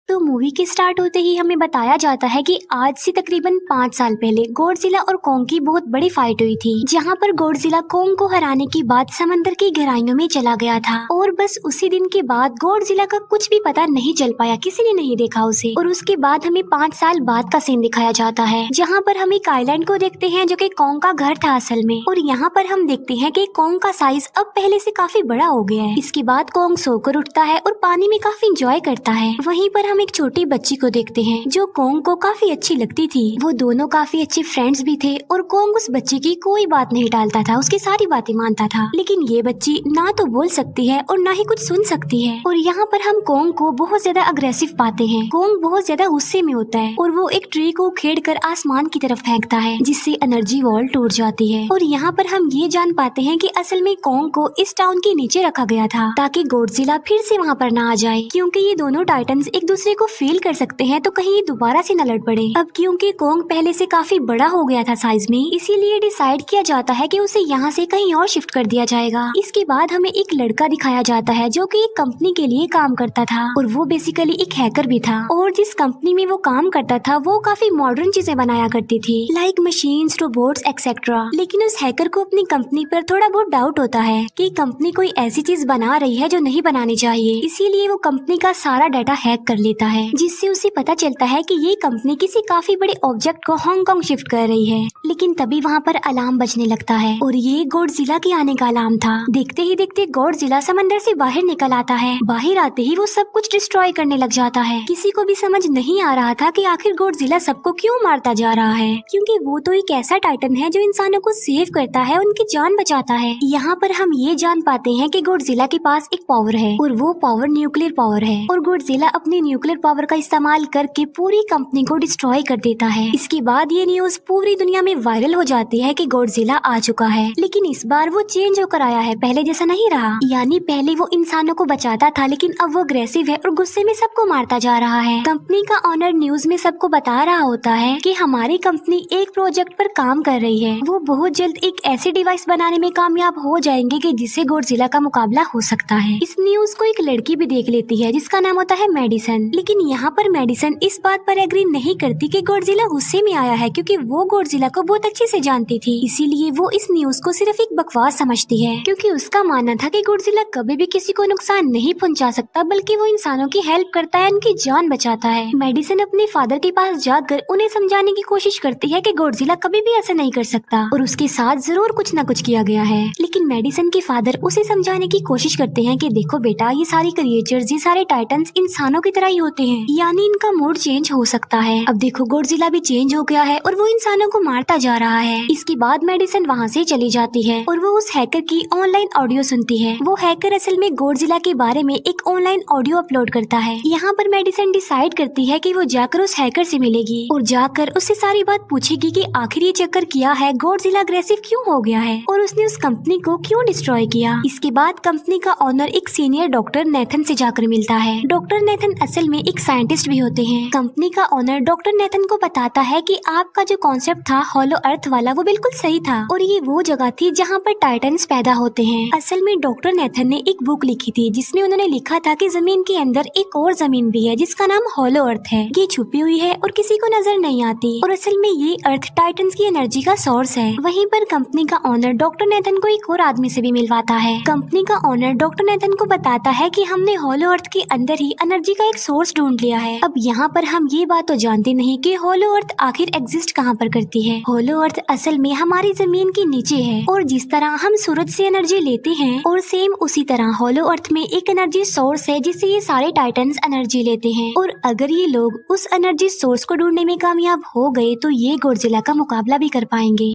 तो मूवी के स्टार्ट होते ही हमें बताया जाता है कि आज से तकरीबन 5 साल पहले गॉडजिला और कोंग की बहुत बड़ी फाइट हुई थी, जहां पर गॉडजिला कोंग को हराने के बाद समंदर की गहराइयों में चला गया था। और बस उसी दिन के बाद गॉडजिला का कुछ भी पता नहीं चल पाया, किसी ने नहीं देखा उसे। और उसके बाद हमें 5 साल बाद का सीन दिखाया जाता है, जहाँ पर हम एक आइलैंड को देखते हैं जो कि कोंग का घर था असल में। और यहाँ पर हम देखते हैं कि कोंग का साइज अब पहले से काफी बड़ा हो गया है। इसके बाद कोंग सोकर उठता है और पानी में काफी इंजॉय करता है। वहीं पर हम एक छोटी बच्ची को देखते हैं जो कोंग को काफी अच्छी लगती थी। वो दोनों काफी अच्छे फ्रेंड्स भी थे और कोंग उस बच्ची की कोई बात नहीं टालता था, उसकी सारी बातें मानता था। लेकिन ये बच्ची ना तो बोल सकती है और ना ही कुछ सुन सकती है। और यहाँ पर हम कोंग को बहुत ज्यादा अग्रेसिव पाते हैं। कोंग बहुत ज्यादा गुस्से में होता है और वो एक ट्री को उखेड़कर आसमान की तरफ फेंकता है, जिससे एनर्जी वॉल टूट जाती है। और यहाँ पर हम ये जान पाते हैं कि असल में कोंग को इस टाउन के नीचे रखा गया था ताकि गॉडजिला फिर से वहाँ पर ना आ जाए, क्योंकि ये दोनों टाइटन्स एक दूसरे को फील कर सकते हैं तो कहीं ये दोबारा से न लड़ पड़े। अब क्योंकि कोंग पहले से काफी बड़ा हो गया था साइज में, इसीलिए डिसाइड किया जाता है कि उसे यहाँ से कहीं और शिफ्ट कर दिया जाएगा। इसके बाद हमें एक लड़का दिखाया जाता है जो कि एक कंपनी के लिए काम करता था और वो बेसिकली एक हैकर भी था। और जिस कंपनी में वो काम करता था वो काफी मॉडर्न चीजें बनाया करती थी, लाइक मशीन्स, रोबोट्स एक्सेट्रा। लेकिन उस हैकर को अपनी कंपनी पर थोड़ा बहुत डाउट होता है कि कंपनी कोई ऐसी चीज बना रही है जो नहीं बनानी चाहिए। इसीलिए वो कंपनी का सारा डाटा हैक कर लेता है, जिससे उसे पता चलता है कि ये कंपनी किसी काफी बड़े ऑब्जेक्ट को हांगकांग शिफ्ट कर रही है। लेकिन तभी वहाँ पर अलार्म बजने लगता है और ये गॉडजिला के आने का अलार्म था। देखते ही देखते गॉडजिला समंदर से बाहर निकल आता है। बाहर आते ही वो सब कुछ डिस्ट्रॉय करने लग जाता है। किसी को भी समझ नहीं आ रहा था कि आखिर गॉडजिला सबको क्यों मारता जा रहा है, क्योंकि वो तो एक ऐसा टाइटन है जो इंसानों को सेव करता है, उनकी जान बचाता है। यहाँ पर हम ये जान पाते हैं कि गॉडजिला के पास एक पावर है और वो पावर न्यूक्लियर पावर है। और गॉडजिला अपनी न्यूक्लियर पावर का इस्तेमाल करके पूरी कंपनी को डिस्ट्रॉय कर देता है। इसके बाद ये न्यूज पूरी दुनिया में वायरल हो जाती है कि गॉडजिला आ चुका है, लेकिन इस बार वो चेंज होकर आया है, पहले जैसा नहीं रहा। यानी पहले वो इंसानों को बचाता था, लेकिन अब वो अग्रेसिव है और गुस्से में सबको मारता जा रहा है। कंपनी का ऑनर न्यूज में सबको बता रहा होता है कि हमारी कंपनी एक प्रोजेक्ट पर काम कर रही है। वो बहुत जल्द एक ऐसी डिवाइस बनाने में कामयाब हो जाएंगे कि जिससे गॉडजिला का मुकाबला हो सकता है। इस न्यूज को एक लड़की भी देख लेती है जिसका नाम होता है मेडिसन। लेकिन यहाँ पर मेडिसन इस बात पर एग्री नहीं करती कि गॉडजिला गुस्से में आया है, क्योंकि वो गॉडजिला को बहुत अच्छे से जानती थी। इसीलिए वो इस न्यूज को सिर्फ एक बकवास समझती है, क्योंकि उसका मानना था कि गॉडजिला कभी भी किसी को नुकसान नहीं पहुंचा सकता, बल्कि वो इंसानों की हेल्प करता है, उनकी जान बचाता है। मेडिसन अपने फादर के पास जाकर उन्हें समझाने की कोशिश करती है कि गॉडजिला कभी भी ऐसा नहीं कर सकता और उसके साथ जरूर कुछ न कुछ किया गया है। लेकिन मेडिसन के फादर उसे समझाने की कोशिश करते हैं कि देखो बेटा, ये सारे क्रिएचर्स, ये सारे टाइटन्स इंसानों की तरह ही होते हैं, यानी इनका मूड चेंज हो सकता है। अब देखो गॉडजिला भी चेंज हो गया है और वो इंसानों को मारता जा रहा है। इसके बाद मेडिसन वहाँ से चली जाती है और वो उस हैकर की ऑनलाइन ऑडियो सुनती है। वो हैकर असल में गॉडजिला के बारे में एक ऑनलाइन ऑडियो अपलोड करता है। यहाँ पर मेडिसन डिसाइड करती है कि वो जाकर उस हैकर से मिलेगी और जाकर उससे सारी बात पूछेगी कि आखिर ये चक्कर किया है, गॉडजिला अग्रेसिव क्यों हो गया है और उसने उस कंपनी को क्यों डिस्ट्रॉय किया। इसके बाद कंपनी का ऑनर एक सीनियर डॉक्टर नेथन से जाकर मिलता है। डॉक्टर नेथन असल में एक साइंटिस्ट भी होते हैं। कंपनी का ऑनर डॉक्टर नेथन को बताता है कि आपका जो कॉन्सेप्ट था हॉलो अर्थ वाला, वो बिल्कुल सही था और ये वो जगह थी जहाँ पर टाइटन्स पैदा होते हैं। असल में डॉक्टर नेथन ने एक बुक लिखी थी जिसमें उन्होंने लिखा था कि जमीन के अंदर एक और जमीन भी है जिसका नाम हॉलो अर्थ है। ये छुपी हुई है और किसी को नजर नहीं आती और असल में ये अर्थ टाइटन्स की एनर्जी का सोर्स है। वहीं पर कंपनी का ऑनर डॉक्टर नेथन को एक और आदमी से भी मिलवाता है। कंपनी का ऑनर डॉक्टर नेथन को बताता है कि हमने हॉलो अर्थ के अंदर ही एनर्जी का एक सोर्स ढूंढ लिया है। अब यहाँ पर हम ये बात तो जानते नहीं कि हॉलो अर्थ आखिर एग्जिस्ट कहाँ पर करती है। हॉलो अर्थ असल में हमारी जमीन के नीचे है और जिस तरह हम सूरज से एनर्जी लेते हैं और सेम उसी तरह हॉलो अर्थ में एक एनर्जी सोर्स है जिससे ये सारे टाइटन्स एनर्जी लेते हैं। और अगर ये लोग उस एनर्जी सोर्स को ढूंढने में कामयाब हो गए तो ये गॉडजिला का मुकाबला भी कर पाएंगे।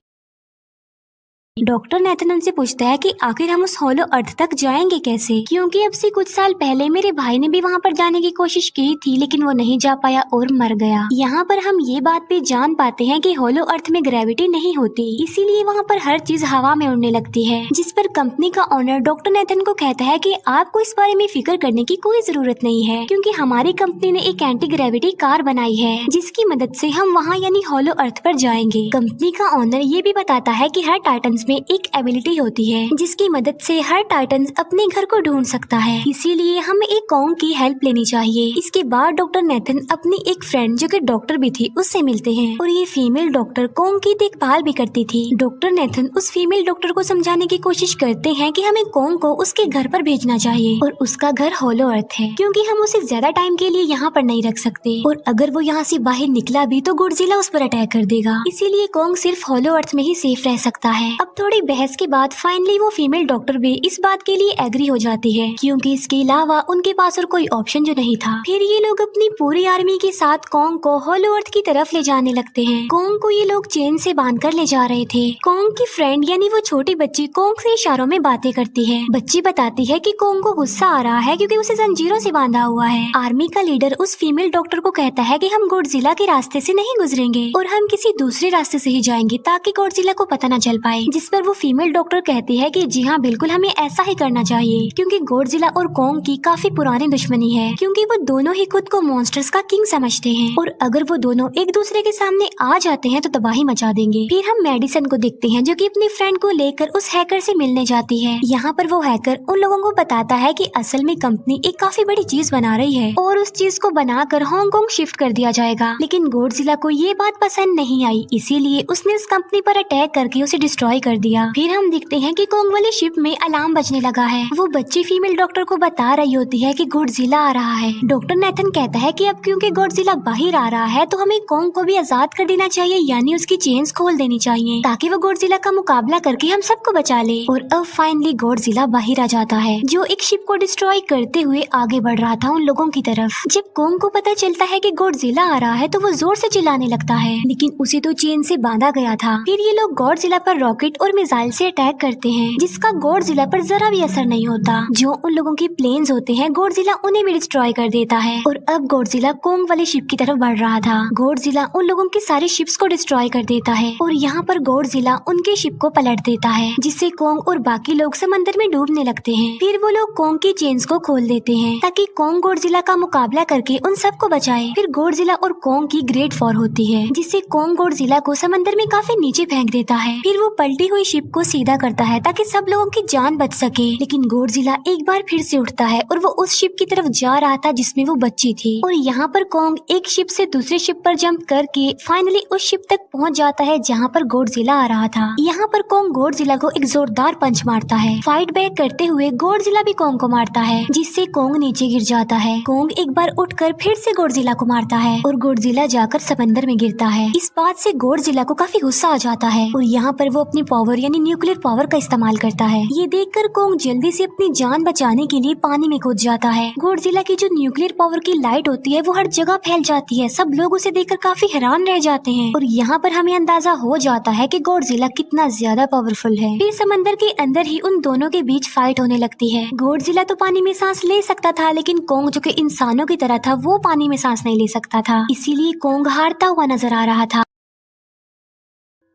डॉक्टर नेथन उनसे पूछता है कि आखिर हम उस हॉलो अर्थ तक जाएंगे कैसे, क्योंकि अब से कुछ साल पहले मेरे भाई ने भी वहाँ पर जाने की कोशिश की थी लेकिन वो नहीं जा पाया और मर गया। यहाँ पर हम ये बात भी जान पाते हैं कि हॉलो अर्थ में ग्रेविटी नहीं होती, इसीलिए वहाँ पर हर चीज हवा में उड़ने लगती है। जिस पर कंपनी का ऑनर डॉक्टर नेथन को कहता है कि आपको इस बारे में फिक्र करने की कोई जरूरत नहीं है, क्योंकि हमारी कंपनी ने एक एंटी ग्रेविटी कार बनाई है जिसकी मदद से हम वहाँ यानी हॉलो अर्थ पर जाएंगे। कंपनी का ऑनर ये भी बताता है कि हर टाइटन्स टाइटन्स में एक एबिलिटी होती है जिसकी मदद से हर टाइटन अपने घर को ढूंढ सकता है, इसीलिए हमें एक कॉन्ग की हेल्प लेनी चाहिए। इसके बाद डॉक्टर नेथन अपनी एक फ्रेंड जो कि डॉक्टर भी थी उससे मिलते हैं और ये फीमेल डॉक्टर कॉन्ग की देखभाल भी करती थी। डॉक्टर नेथन उस फीमेल डॉक्टर को समझाने की कोशिश करते हैं कि हमें कॉन्ग को उसके घर पर भेजना चाहिए और उसका घर होलो अर्थ है क्योंकि हम उसे ज्यादा टाइम के लिए यहाँ पर नहीं रख सकते और अगर वो यहाँ से बाहर निकला भी तो गॉडजिला उस पर अटैक कर देगा, इसीलिए कॉन्ग सिर्फ होलो अर्थ में ही सेफ रह सकता है। अब थोड़ी बहस के बाद फाइनली वो फीमेल डॉक्टर भी इस बात के लिए एग्री हो जाती है क्योंकि इसके अलावा उनके पास और कोई ऑप्शन जो नहीं था। फिर ये लोग अपनी पूरी आर्मी के साथ कॉन्ग को होलो अर्थ की तरफ ले जाने लगते हैं। कॉन्ग को ये लोग चेन से बांधकर ले जा रहे थे। कॉन्ग की फ्रेंड यानी वो छोटी बच्ची कॉन्ग से इशारों में बातें करती है। बच्ची बताती है कि कॉन्ग को गुस्सा आ रहा है क्योंकि उसे जंजीरों से बांधा हुआ है। आर्मी का लीडर उस फीमेल डॉक्टर को कहता है कि हम गॉडजिला के रास्ते से नहीं गुजरेंगे और हम किसी दूसरे रास्ते से ही जाएंगे ताकि गॉडजिला को पता न चल पाए, जिस पर वो फीमेल डॉक्टर कहती है कि जी हाँ बिल्कुल हमें ऐसा ही करना चाहिए क्योंकि गॉडजिला और कॉन्ग की काफी पुरानी दुश्मनी है क्योंकि वो दोनों ही खुद को मॉन्स्टर्स का किंग समझते हैं और अगर वो दोनों एक दूसरे के सामने आ जाते हैं तो तबाही मचा देंगे। फिर हम मेडिसन को देखते हैं जो कि अपनी फ्रेंड को लेकर उस हैकर से मिलने जाती है। यहाँ पर वो हैकर उन लोगों को बताता है कि असल में कंपनी एक काफी बड़ी चीज बना रही है और उस चीज को बनाकर हांगकांग शिफ्ट कर दिया जाएगा, लेकिन गॉडजिला को ये बात पसंद नहीं आई, इसीलिए उसने उस कंपनी पर अटैक करके उसे डिस्ट्रॉय कर दिया। फिर हम देखते हैं कि कॉन्ग वाली शिप में अलार्म बजने लगा है। वो बच्ची फीमेल डॉक्टर को बता रही होती है कि गॉडजिला आ रहा है। डॉक्टर नेथन कहता है कि अब क्योंकि गॉडजिला बाहर आ रहा है तो हमें कॉन्ग को भी आजाद कर देना चाहिए, यानी उसकी चेन्स खोल देनी चाहिए ताकि वो गॉडजिला का मुकाबला करके हम सबको बचा ले। और अब फाइनली गॉडजिला बाहर आ जाता है जो एक शिप को डिस्ट्रॉय करते हुए आगे बढ़ रहा था उन लोगों की तरफ। जब कॉन्ग को पता चलता है कि गॉडजिला आ रहा है तो वो जोर से चिल्लाने लगता है, लेकिन उसे तो चेन से बांधा गया था। फिर ये लोग गॉडजिला पर रॉकेट और मिसाइल से अटैक करते हैं जिसका गॉडजिला पर जरा भी असर नहीं होता। जो उन लोगों के प्लेन्स होते हैं गॉडजिला उन्हें भी डिस्ट्रॉय कर देता है और अब गॉडजिला कॉन्ग वाली शिप की तरफ बढ़ रहा था। गॉडजिला उन लोगों की सारी शिप्स को डिस्ट्रॉय कर देता है और यहाँ पर गॉडजिला उनके शिप को पलट देता है जिससे कॉन्ग और बाकी लोग समंदर में डूबने लगते हैं। फिर वो लोग कॉन्ग की चेन्स को खोल देते हैं ताकि कॉन्ग गॉडजिला का मुकाबला करके उन सबको बचाए। फिर गॉडजिला और कॉन्ग की ग्रेट वॉर होती है जिससे कॉन्ग गॉडजिला को समंदर में काफी नीचे फेंक देता है। फिर वो पलटी हुई शिप को सीधा करता है ताकि सब लोगों की जान बच सके, लेकिन गॉडजिला एक बार फिर से उठता है और वो उस शिप की तरफ जा रहा था जिसमें वो बच्ची थी और यहाँ पर कॉन्ग एक शिप से दूसरी शिप पर जंप करके फाइनली उस शिप तक पहुँच जाता है जहाँ पर गॉडजिला आ रहा था। यहाँ पर कॉन्ग गॉडजिला को एक जोरदार पंच मारता है। फाइट बैक करते हुए गॉडजिला भी कॉन्ग को मारता है जिससे कॉन्ग नीचे गिर जाता है। कॉन्ग एक बार उठकर फिर से गॉडजिला को मारता है और गॉडजिला जाकर समंदर में गिरता है। इस बात से गॉडजिला को काफी गुस्सा आ जाता है और यहाँ पर वो अपनी पावर यानी न्यूक्लियर पावर का इस्तेमाल करता है। ये देखकर कॉन्ग जल्दी से अपनी जान बचाने के लिए पानी में कूद जाता है। गॉडजिला की जो न्यूक्लियर पावर की लाइट होती है वो हर जगह फैल जाती है। सब लोग उसे देखकर काफी हैरान रह जाते हैं और यहाँ पर हमें अंदाजा हो जाता है कि गॉडजिला कितना ज्यादा पावरफुल है। फिर समंदर के अंदर ही उन दोनों के बीच फाइट होने लगती है। गॉडजिला तो पानी में सांस ले सकता था, लेकिन कॉन्ग जो कि इंसानों की तरह था वो पानी में सांस नहीं ले सकता था, इसीलिए कॉन्ग हारता हुआ नजर आ रहा था।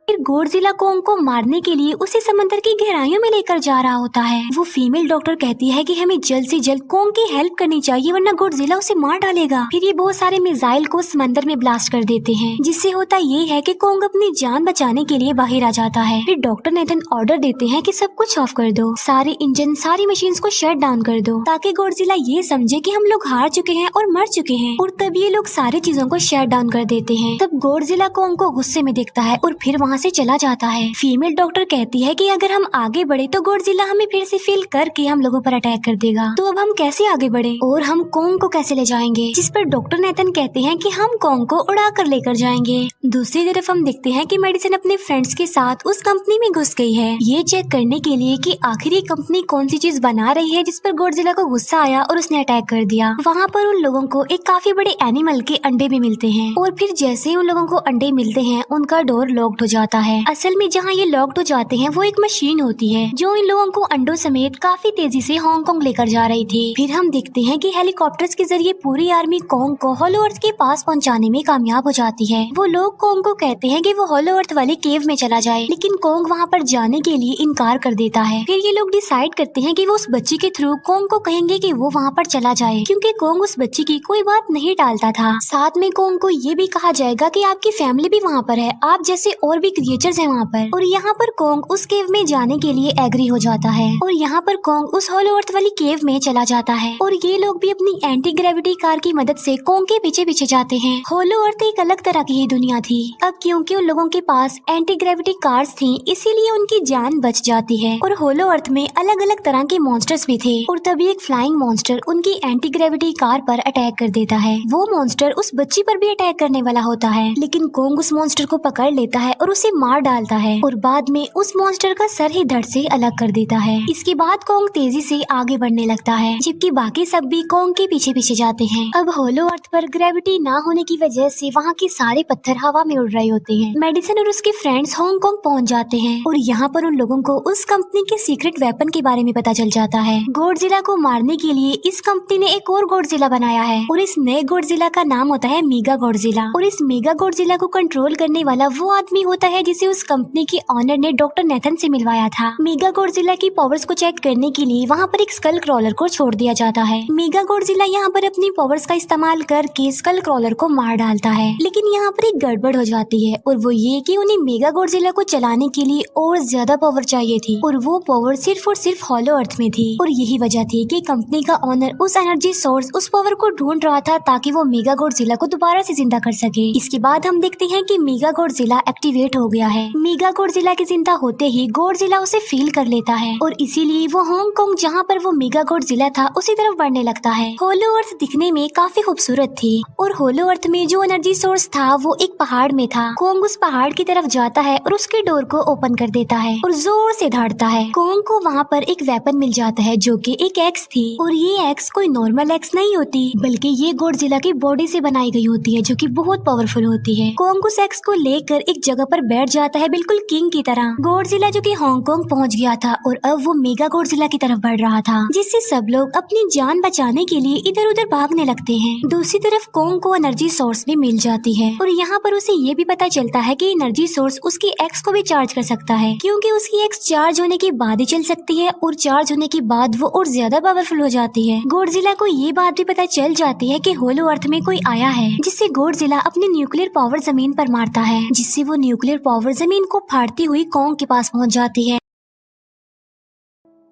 फिर गॉडजिला कॉन्ग को मारने के लिए उसे समंदर की गहराइयों में लेकर जा रहा होता है। वो फीमेल डॉक्टर कहती है कि हमें जल्द से जल्द कॉन्ग की हेल्प करनी चाहिए वरना गॉडजिला उसे मार डालेगा। फिर ये बहुत सारे मिसाइल को समंदर में ब्लास्ट कर देते हैं जिससे होता ये है कि कॉन्ग अपनी जान बचाने के लिए बाहर आ जाता है। फिर डॉक्टर नेथन ऑर्डर देते हैं कि सब कुछ ऑफ कर दो, सारे इंजन सारी मशीन्स को शट डाउन कर दो ताकि गॉडजिला ये समझे कि हम लोग हार चुके हैं और मर चुके हैं। और तब ये लोग सारी चीजों को शट डाउन कर देते हैं। तब गॉडजिला कॉन्ग को गुस्से में देखता है और फिर वहाँ से चला जाता है। फीमेल डॉक्टर कहती है कि अगर हम आगे बढ़े तो गॉडजिला हमें फिर से फेल करके हम लोगों पर अटैक कर देगा, तो अब हम कैसे आगे बढ़े और हम कॉन्ग को कैसे ले जाएंगे। जिस पर डॉक्टर नेथन कहते हैं कि हम कॉन्ग को उड़ा कर लेकर जाएंगे। दूसरी तरफ हम देखते हैं कि मेडिसन अपने फ्रेंड्स के साथ उस कंपनी में घुस गई है ये चेक करने के लिए कि आखिर ये कंपनी कौन सी चीज बना रही है, जिस पर गॉडजिला को गुस्सा आया और उसने अटैक कर दिया। वहाँ पर उन लोगों को एक काफी बड़े एनिमल के अंडे भी मिलते हैं और फिर जैसे ही उन लोगों को अंडे मिलते हैं उनका डोर लॉक्ड हो जाता है। असल में जहाँ ये लॉक्ड हो जाते हैं वो एक मशीन होती है जो इन लोगों को अंडों समेत काफी तेजी से हांगकांग लेकर जा रही थी। फिर हम देखते हैं कि हेलीकॉप्टर्स के जरिए पूरी आर्मी कॉन्ग को होलो अर्थ के पास पहुंचाने में कामयाब हो जाती है। वो लोग कॉन्ग को कहते हैं कि वो होलो अर्थ वाले केव में चला जाए, लेकिन कॉन्ग वहाँ पर जाने के लिए इनकार कर देता है। फिर ये लोग डिसाइड करते हैं कि वो उस बच्ची के थ्रू कॉन्ग को कहेंगे कि वो वहाँ पर चला जाए, क्योंकि कॉन्ग उस बच्ची की कोई बात नहीं टालता था। साथ में कॉन्ग को ये भी कहा जाएगा कि आपकी फैमिली भी वहाँ पर है, आप जैसे और भी भी क्रिएचर्स हैं वहाँ पर। और यहाँ पर कोंग उस केव में जाने के लिए एग्री हो जाता है और यहाँ पर कोंग उस होलो अर्थ वाली केव में चला जाता है और ये लोग भी अपनी एंटी ग्रेविटी कार की मदद से कोंग के पीछे पीछे जाते हैं। होलो अर्थ एक अलग तरह की ही दुनिया थी। अब क्योंकि उन लोगों के पास एंटी ग्रेविटी कार्स थी, इसीलिए उनकी जान बच जाती है। और होलो अर्थ में अलग अलग तरह के मॉन्स्टर्स भी थे और तभी एक फ्लाइंग मॉन्स्टर उनकी एंटी ग्रेविटी कार पर अटैक कर देता है। वो मॉन्स्टर उस बच्ची पर भी अटैक करने वाला होता है, लेकिन कोंग उस मॉन्स्टर को पकड़ लेता है और उसे मार डालता है और बाद में उस मॉन्स्टर का सर ही धड़ से अलग कर देता है। इसके बाद कोंग तेजी से आगे बढ़ने लगता है, जबकि बाकी सब भी कोंग के पीछे पीछे जाते हैं। अब होलो अर्थ पर ग्रेविटी ना होने की वजह से वहाँ के सारे पत्थर हवा में उड़ रहे होते हैं। मेडिसन और उसके फ्रेंड्स हांगकांग पहुँच जाते हैं और यहाँ पर उन लोगों को उस कंपनी के सीक्रेट वेपन के बारे में पता चल जाता है। गॉडजिला को मारने के लिए इस कंपनी ने एक और गॉडजिला बनाया है और इस नए गॉडजिला का नाम होता है मेगा गॉडजिला। और इस मेगा गॉडजिला को कंट्रोल करने वाला वो आदमी होता है जिसे उस कंपनी के ऑनर ने डॉक्टर नेथन से मिलवाया था। मेगा गॉडजिला की पावर्स को चेक करने के लिए वहाँ पर एक स्कल क्रॉलर को छोड़ दिया जाता है। मेगा गॉडजिला यहाँ पर अपनी पावर्स का इस्तेमाल करके स्कल क्रॉलर को मार डालता है, लेकिन यहाँ पर एक गड़बड़ हो जाती है और वो ये कि उन्हें मेगा गॉडजिला को चलाने के लिए और ज्यादा पावर चाहिए थी और वो पावर सिर्फ और सिर्फ होलो अर्थ में थी। और यही वजह थी कि कंपनी का ऑनर उस एनर्जी सोर्स उस पावर को ढूंढ रहा था ताकि वो मेगा गॉडजिला को दोबारा से जिंदा कर सके। इसके बाद हम देखते हैं कि मेगा गॉडजिला एक्टिवेट हो गया है। मेगा गॉडजिला के जिंदा होते ही गॉडजिला उसे फील कर लेता है और इसीलिए वो हांगकांग जहाँ पर वो मेगा गॉडजिला था उसी तरफ बढ़ने लगता है। होलो अर्थ दिखने में काफी खूबसूरत थी और होलो अर्थ में जो एनर्जी सोर्स था वो एक पहाड़ में था। कोंग उस पहाड़ की तरफ जाता है और उसके डोर को ओपन कर देता है और जोर से धाड़ता है। कोंग को वहाँ पर एक वेपन मिल जाता है जो कि एक एक्स थी और ये एक्स कोई नॉर्मल एक्स नहीं होती, बल्कि ये गॉडजिला की बॉडी से बनाई गई होती है जो कि बहुत पावरफुल होती है। कोंग उस एक्स को लेकर एक जगह पर बैठ जाता है बिल्कुल किंग की तरह। गॉडजिला जो कि हांगकांग पहुंच गया था और अब वो मेगा गॉडजिला की तरफ बढ़ रहा था, जिससे सब लोग अपनी जान बचाने के लिए इधर उधर भागने लगते हैं। दूसरी तरफ कोंग को एनर्जी सोर्स भी मिल जाती है और यहाँ पर उसे ये भी पता चलता है कि एनर्जी सोर्स उसकी एक्स को भी चार्ज कर सकता है, क्योंकि उसकी एक्स चार्ज होने के बाद ही चल सकती है और चार्ज होने के बाद वो और ज्यादा पावरफुल हो जाती है। गॉडजिला को ये बात भी पता चल जाती है कि होलो अर्थ में कोई आया है, जिससे गॉडजिला अपनी न्यूक्लियर पावर जमीन पर मारता है, जिससे वो न्यूक्लियर पावर जमीन को फाड़ती हुई कोंग के पास पहुँच जाती है।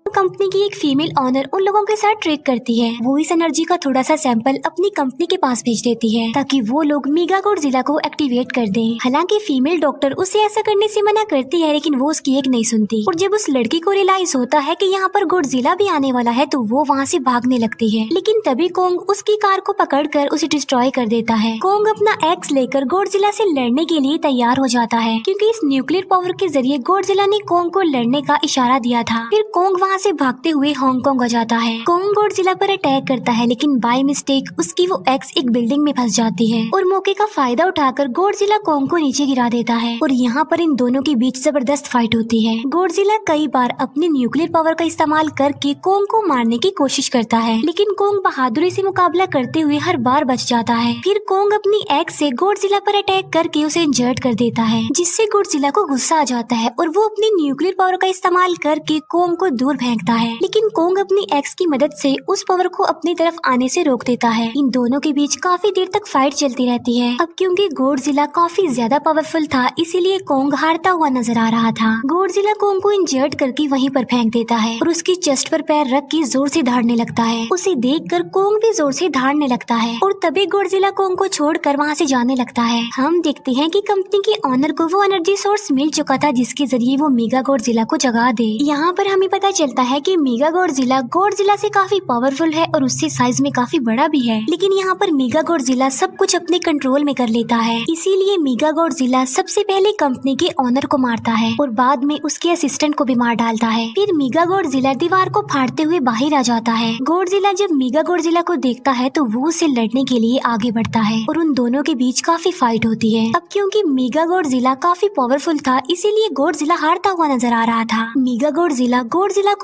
कंपनी की एक फीमेल ऑनर उन लोगों के साथ ट्रेक करती है। वो इस एनर्जी का थोड़ा सा सैंपल अपनी कंपनी के पास भेज देती है ताकि वो लोग मेगा गॉडजिला को एक्टिवेट कर दें। हालांकि फीमेल डॉक्टर उसे ऐसा करने से मना करती है, लेकिन वो उसकी एक नहीं सुनती और जब उस लड़की को रियलाइज होता है कि यहाँ पर गॉडजिला भी आने वाला है तो वो वहाँ से भागने लगती है, लेकिन तभी कोंग उसकी कार को पकड़कर उसे डिस्ट्रॉय कर देता है। कोंग अपना एक्स लेकर गॉडजिला से लड़ने के लिए तैयार हो जाता है, क्योंकि इस न्यूक्लियर पावर के जरिए गॉडजिला ने कोंग को लड़ने का इशारा दिया था। फिर कोंग वहाँ से भागते हुए हांगकांग हो जाता है। कोंग गॉडजिला पर अटैक करता है, लेकिन बाय मिस्टेक उसकी वो एक्स एक बिल्डिंग में फंस जाती है और मौके का फायदा उठाकर गॉडजिला कोंग को नीचे गिरा देता है और यहाँ पर इन दोनों के बीच जबरदस्त फाइट होती है। गॉडजिला कई बार अपनी न्यूक्लियर पावर का इस्तेमाल करके कोंग को मारने की कोशिश करता है, लेकिन कोंग बहादुरी से मुकाबला करते हुए हर बार बच जाता है। फिर कोंग अपनी एक्स से गॉडजिला पर अटैक करके उसे इंजर्ड कर देता है, जिससे गॉडजिला को गुस्सा आ जाता है और वो अपनी न्यूक्लियर पावर का इस्तेमाल करके कोंग को दूर फेंकता है, लेकिन कोंग अपनी एक्स की मदद से उस पावर को अपनी तरफ आने से रोक देता है। इन दोनों के बीच काफी देर तक फाइट चलती रहती है। अब क्योंकि गॉडजिला काफी ज्यादा पावरफुल था, इसीलिए कोंग हारता हुआ नजर आ रहा था। गॉडजिला कोंग को इंजर्ड करके वहीं पर फेंक देता है और उसकी चेस्ट पर पैर रख के जोर से धाड़ने लगता है। उसे देखकर कोंग भी जोर से धाड़ने लगता है और तभी गॉडजिला कोंग को छोड़कर वहाँ से जाने लगता है। हम देखते हैं कि कंपनी के ऑनर को वो एनर्जी सोर्स मिल चुका था जिसके जरिए वो मेगा गॉडजिला को जगा दे। यहाँ पर हमें पता चलता है कि मेगा गॉडजिला से काफी पावरफुल है और उससे साइज में काफी बड़ा भी है, लेकिन यहाँ पर मेगा गॉडजिला सब कुछ अपने कंट्रोल में कर लेता है। इसीलिए मेगा गॉडजिला सबसे पहले कंपनी के ऑनर को मारता है और बाद में उसके असिस्टेंट को भी मार डालता है। फिर मेगा गॉडजिला दीवार को फाड़ते हुए बाहर आ जाता है। गॉडजिला जब मेगा गॉडजिला को देखता है तो वो उसे लड़ने के लिए आगे बढ़ता है और उन दोनों के बीच काफी फाइट होती है। अब क्योंकि मेगा गॉडजिला काफी पावरफुल था, इसीलिए गॉडजिला हारता हुआ नजर आ रहा था। मेगा गॉडजिला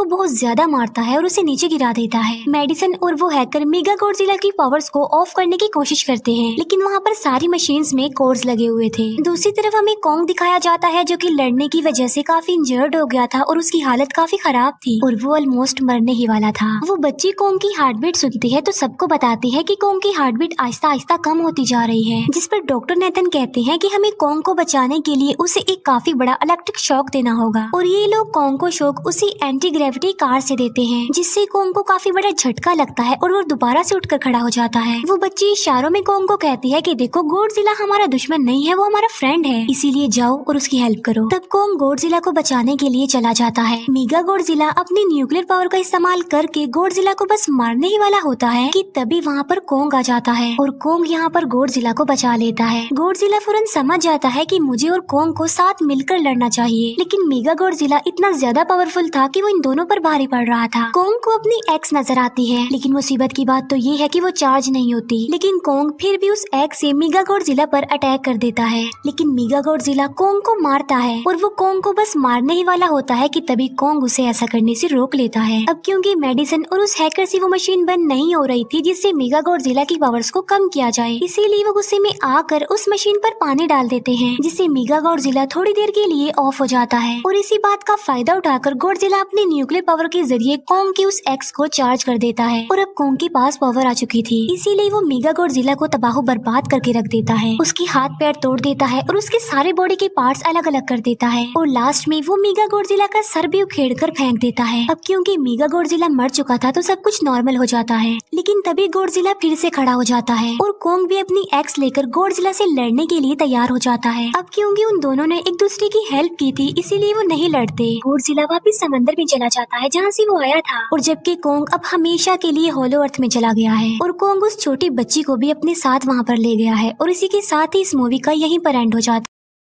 को बहुत ज्यादा मारता है और उसे नीचे गिरा देता है। मेडिसन और वो हैकर मेगा गॉडजिला की पावर्स को ऑफ करने की कोशिश करते हैं, लेकिन वहाँ पर सारी मशीन्स में कोड्स लगे हुए थे। दूसरी तरफ हमें कॉन्ग दिखाया जाता है जो कि लड़ने की वजह से काफी इंजर्ड हो गया था और उसकी हालत काफी खराब थी और वो ऑलमोस्ट मरने ही वाला था। वो बच्ची कॉन्ग की हार्ट बीट सुनती है तो सबको बताती है कि कॉन्ग की हार्ट बीट आहिस्ता आहिस्ता कम होती जा रही है, जिस पर डॉक्टर नेथन कहते हैं कि हमें कॉन्ग को बचाने के लिए उसे एक काफी बड़ा इलेक्ट्रिक शॉक देना होगा और ये लोग कॉन्ग को शॉक उसी एंटी ग्रेविटी कार से देते हैं, जिससे कॉन्ग को काफी बड़ा झटका लगता है और वो दोबारा से उठकर खड़ा हो जाता है। वो बच्ची इशारों में कॉन्ग को कहती है कि देखो गॉडजिला हमारा दुश्मन नहीं है, वो हमारा फ्रेंड है, इसीलिए जाओ और उसकी हेल्प करो। तब कॉन्ग गॉडजिला को बचाने के लिए चला जाता है। मेगा गॉडजिला अपनी न्यूक्लियर पावर का इस्तेमाल करके गॉडजिला को बस मारने ही वाला होता है कि तभी वहाँ पर कॉन्ग आ जाता है और कॉन्ग यहाँ पर गॉडजिला को बचा लेता है। गॉडजिला फौरन समझ जाता है कि मुझे और कॉन्ग को साथ मिलकर लड़ना चाहिए, लेकिन मेगा गॉडजिला इतना ज्यादा पावरफुल था कि वो इन दोनों पर भारी पड़ रहा था। कॉन्ग को अपनी एक्स नजर आती है, लेकिन मुसीबत की बात तो ये है कि वो चार्ज नहीं होती, लेकिन कॉन्ग फिर भी उस एक्स से मेगा गॉडजिला पर अटैक कर देता है। लेकिन मेगा गॉडजिला कॉन्ग को मारता है और वो कॉन्ग को बस मारने ही वाला होता है कि तभी कॉन्ग उसे ऐसा करने से रोक लेता है। अब क्योंकि मेडिसन और उस हैकर से वो मशीन बंद नहीं हो रही थी जिससे मेगा गॉडजिला की पावर्स को कम किया जाए, इसीलिए वो गुस्से में आकर उस मशीन पर पानी डाल देते हैं, जिससे मेगा गॉडजिला थोड़ी देर के लिए ऑफ हो जाता है और इसी बात का फायदा उठाकर गॉडजिला अपने न्यूक्लियर पावर के जरिए कॉन्ग की उस एक्स को चार्ज कर देता है और अब कॉन्ग के पास पावर आ चुकी थी, इसीलिए वो मेगा गॉडजिला को तबाह बर्बाद करके रख देता है। उसकी हाथ पैर तोड़ देता है और उसके सारे बॉडी के पार्ट्स अलग अलग कर देता है और लास्ट में वो मेगा गॉडजिला का सर भी उखेड़ कर फेंक देता है। अब क्योंकि मेगा गॉडजिला मर चुका था तो सब कुछ नॉर्मल हो जाता है, लेकिन तभी गॉडजिला फिर से खड़ा हो जाता है और कॉन्ग भी अपनी एक्स लेकर गॉडजिला से लड़ने के लिए तैयार हो जाता है। अब क्योंकि उन दोनों ने एक दूसरे की हेल्प की थी इसीलिए वो नहीं लड़ते। गॉडजिला वापिस समंदर में चला जाता है जहाँ से वो आया था और जबकि कॉन्ग अब हमेशा के लिए होलो अर्थ में चला गया है और कॉन्ग उस छोटी बच्ची को भी अपने साथ वहाँ पर ले गया है और इसी के साथ ही इस मूवी का यहीं पर एंड हो जाता है।